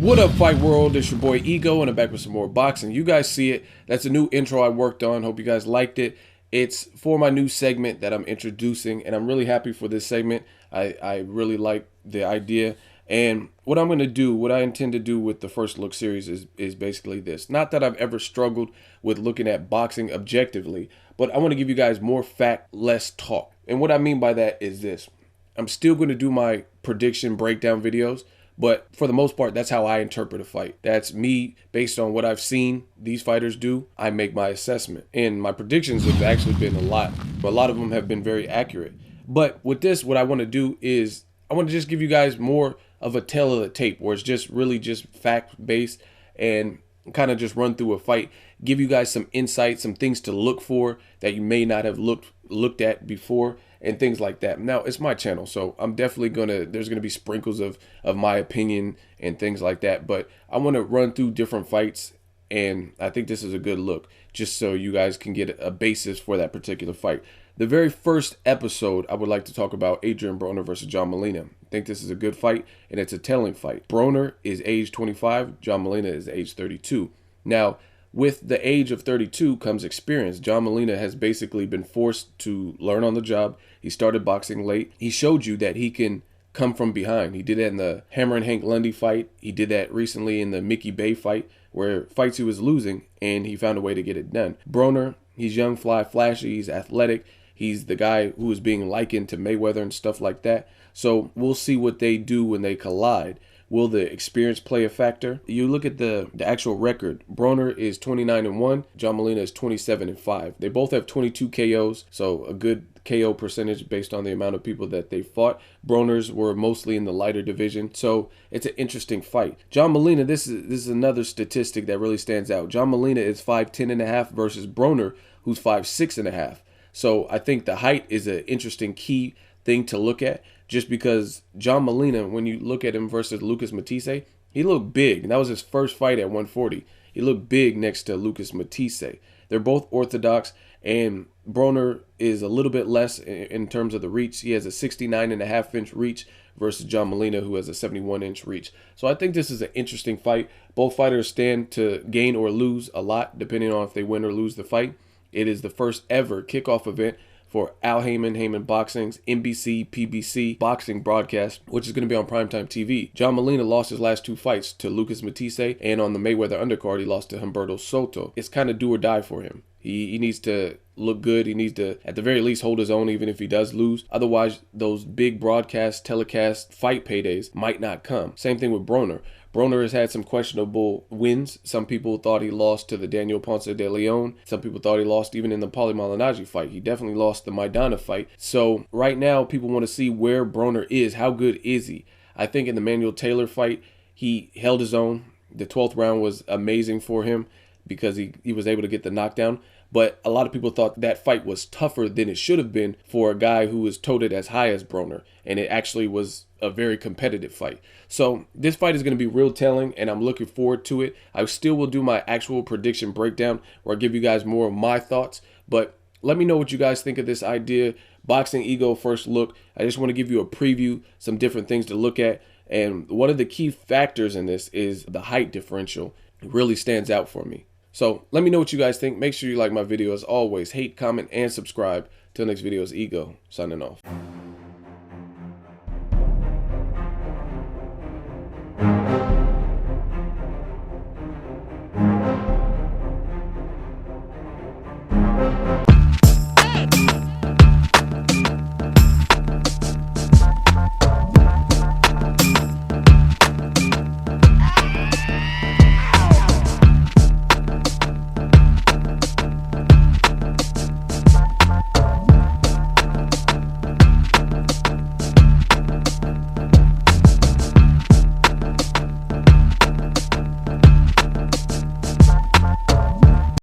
What up, Fight World? It's your boy Ego, and I'm back with some more boxing. You guys see it. That's a new intro I worked on. Hope you guys liked it. It's for my new segment that I'm introducing, and I'm really happy for this segment. I really like the idea. And what I'm going to do, what I intend to do with the First Look series is basically this. Not that I've ever struggled with looking at boxing objectively, but I want to give you guys more fact, less talk. And what I mean by that is this. I'm still going to do my prediction breakdown videos, but for the most part, that's how I interpret a fight. That's me based on what I've seen these fighters do. I make my assessment. And my predictions have actually been a lot of them have been very accurate. But with this, what I want to do is I want to just give you guys more of a tale of the tape where it's just really just fact-based and kind of just run through a fight, give you guys some insight, some things to look for that you may not have looked at before, and things like that. Now, it's my channel, so I'm definitely there's gonna be sprinkles of my opinion and things like that, but I want to run through different fights, and I think this is a good look, just so you guys can get a basis for that particular fight. The very first episode, I would like to talk about Adrien Broner versus John Molina. I think this is a good fight, and it's a telling fight. Broner is age 25, John Molina is age 32. Now, with the age of 32 comes experience. John Molina has basically been forced to learn on the job. He started boxing late. He showed you that he can come from behind. He did that in the Hammer and Hank Lundy fight. He did that recently in the Mickey Bay fight, where fights he was losing, and he found a way to get it done. Broner, he's young, fly, flashy, he's athletic. He's the guy who is being likened to Mayweather and stuff like that. So we'll see what they do when they collide. Will the experience play a factor? You look at the actual record. Broner is 29-1. John Molina is 27-5. They both have 22 KOs, so a good KO percentage based on the amount of people that they fought. Broner's were mostly in the lighter division, so it's an interesting fight. John Molina, this is another statistic that really stands out. John Molina is 5'10.5" versus Broner, who's 5'6.5". So I think the height is an interesting key thing to look at, just because John Molina, when you look at him versus Lucas Matisse, he looked big. And that was his first fight at 140. He looked big next to Lucas Matisse. They're both orthodox, and Broner is a little bit less in terms of the reach. He has a 69.5-inch reach versus John Molina, who has a 71-inch reach. So I think this is an interesting fight. Both fighters stand to gain or lose a lot, depending on if they win or lose the fight. It is the first ever kickoff event for Al Haymon, Haymon Boxing's NBC, PBC boxing broadcast, which is going to be on primetime TV. John Molina lost his last two fights to Lucas Matisse, and on the Mayweather undercard, he lost to Humberto Soto. It's kind of do or die for him. He needs to look good. He needs to, at the very least, hold his own even if he does lose. Otherwise, those big broadcast, telecast, fight paydays might not come. Same thing with Broner. Broner has had some questionable wins. Some people thought he lost to the Daniel Ponce de Leon. Some people thought he lost even in the Paulie Malignaggi fight. He definitely lost the Maidana fight. So right now, people want to see where Broner is. How good is he? I think in the Manuel Taylor fight, he held his own. The 12th round was amazing for him because he was able to get the knockdown. But a lot of people thought that fight was tougher than it should have been for a guy who was touted as high as Broner. And it actually was a very competitive fight. So this fight is going to be real telling, and I'm looking forward to it. I still will do my actual prediction breakdown where I give you guys more of my thoughts. But let me know what you guys think of this idea. Boxingego First Look. I just want to give you a preview, some different things to look at. And one of the key factors in this is the height differential. It really stands out for me. So let me know what you guys think. Make sure you like my video as always. Hate, comment, and subscribe. Till next video is Ego, signing off.